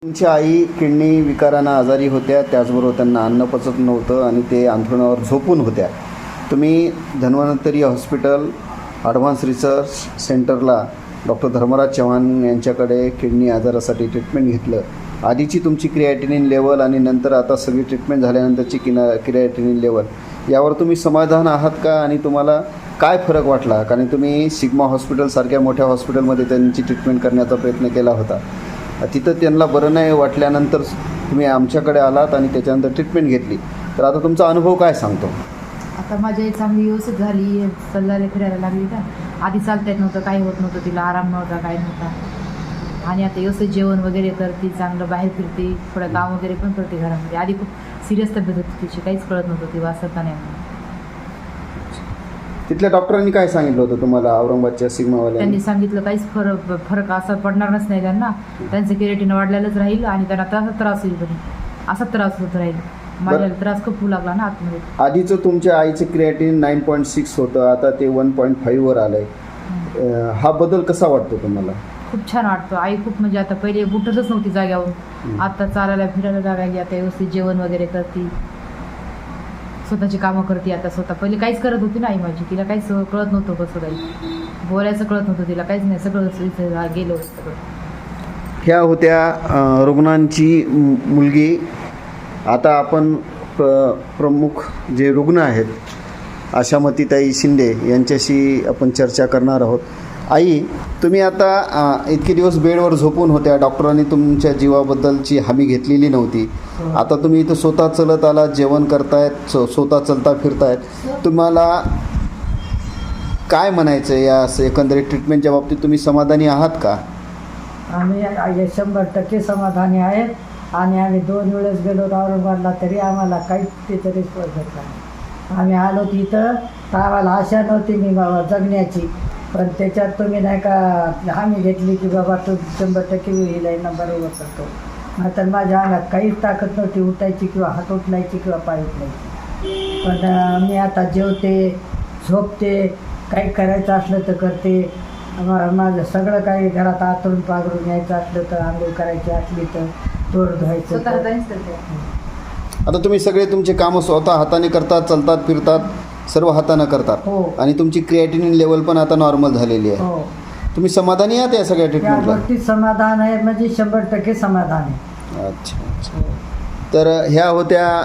तुमची आई किडनी विकारानं आजारी होत्या, त्याचबरोबर त्यांना अन्न पचत नव्हतं आणि ते अंथरुणावर झोपून होत्या. तुम्ही धन्वंतरी हॉस्पिटल ॲडव्हान्स रिसर्च सेंटरला डॉक्टर धर्मराज चव्हाण यांच्याकडे किडनी आजारासाठी ट्रीटमेंट घेतलं. आधीची तुमची क्रिएटिनिन लेवल आणि नंतर आता सगळी ट्रीटमेंट झाल्यानंतरची क्रिएटिनिन लेवल यावर तुम्ही समाधान आहात का आणि तुम्हाला काय फरक वाटला? कारण तुम्ही सिग्मा हॉस्पिटलसारख्या मोठ्या हॉस्पिटलमध्ये त्यांची ट्रीटमेंट करण्याचा प्रयत्न केला होता. तिथं त्यांना बरं नाही वाटल्यानंतर तुम्ही आमच्याकडे आलात आणि त्याच्यानंतर ट्रीटमेंट घेतली. तर आता तुमचा अनुभव काय सांगतो? आता माझी आई चांगली व्यवस्थित झाली, चालायला फिरायला लागली का. आधी चालता येत नव्हतं, काही होत नव्हतं, तिला आराम नव्हता, काही नव्हता. आणि आता व्यवस्थित जेवण वगैरे करते, चांगलं बाहेर फिरते, थोडं काम वगैरे पण करते घरामध्ये. आधी खूप सिरियस तब्येत होती तिची, काहीच कळत नव्हतं, ती वाचता नाही म्हणून. तिथल्या डॉक्टरांनी काय सांगितलं होतं तुम्हाला? औरंगाबादच्या सिग्मावाल्यांनी त्यांनी सांगितलं काहीच फरक असा पडणारच नाही त्यांना. त्यांचं केरेटिन वाढलेलंच राहील आणि त्यांना त्रास होईल पण असा त्रास होत राहील. माझ्या त्रास खूप होऊ लागला ना आतमध्ये. आधीचं तुमच्या आईचं क्रिएटिन 9.6 होतं, आता ते 1.5 वर आलंय. हा बदल कसा वाटतो तुम्हाला? खूप छान वाटतं. आई खूप म्हणजे आता पहिले उठतच नव्हती जाग्यावरून, आता चालायला फिरायला लागायची, आता व्यवस्थित जेवण वगैरे करते, स्वतःची कामं करते आता स्वतः. पहिले काहीच करत होती ना आई माझी, तिला काहीच कळत नव्हतं, कसं काही बोलायचं कळत नव्हतं तिला, काहीच नाही, सगळं गेलं सगळं. ह्या होत्या रुग्णांची मुलगी. आता आपण प्रमुख जे रुग्ण आहेत आशामतीताई शिंदे यांच्याशी आपण चर्चा करणार आहोत. आई, तुम्ही आता इतके दिवस बेडवर झोपून होत्या, डॉक्टरांनी तुमच्या जीवाबद्दलची हमी घेतलेली नव्हती. आता तुम्ही इथं स्वतः चलत आलात, जेवण करतायत, स्वतः चलता फिरतायत. तुम्हाला काय म्हणायचं या एकंदरीत ट्रीटमेंटच्या बाबतीत? तुम्ही समाधानी आहात का? आम्ही 100% समाधानी आहेत आणि आम्ही 2 वेळेस गेलो औरंगाबादला तरी आम्हाला काहीच तिथं रिस्पॉन्स भेटला नाही. आम्ही आलो तिथं तर आम्हाला आशा नव्हती मी बाबा जगण्याची, पण त्याच्यात तुम्ही नाही का हमी घेतली की बाबा तू 100% होईल बरोबर करतो. नाहीतर माझ्या अंगात काहीच ताकद नव्हती उठायची किंवा हात उचलायची किंवा पाय उचलायची. पण मी आता जेवते, झोपते, काही करायचं असलं तर करते. माझं सगळं काही घरात आतरून पाघरून यायचं असलं तर, आंघोळ करायची असली तर, तोड धुवायचं. आता तुम्ही सगळे तुमचे कामं स्वतः हाताने करतात, चलतात फिरतात, सर्व हाताने करतात. हो. आणि तुमची क्रिएटिनिन लेवल पण आता नॉर्मल झालेली आहे. हो. तुम्ही समाधानी आहात या सगळ्या या ट्रीटमेंटला? गोष्टीत समाधान आहे, म्हणजे 100% समाधान आहे. अच्छा. तर ह्या होत्या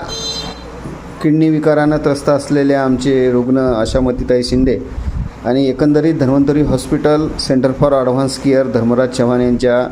किडनी विकारानं त्रस्त असलेल्या आमचे रुग्ण आशामतीताई शिंदे आणि एकंदरीत Dhanvantari hospital centre for advance care Dharmaraj Chavan यांच्या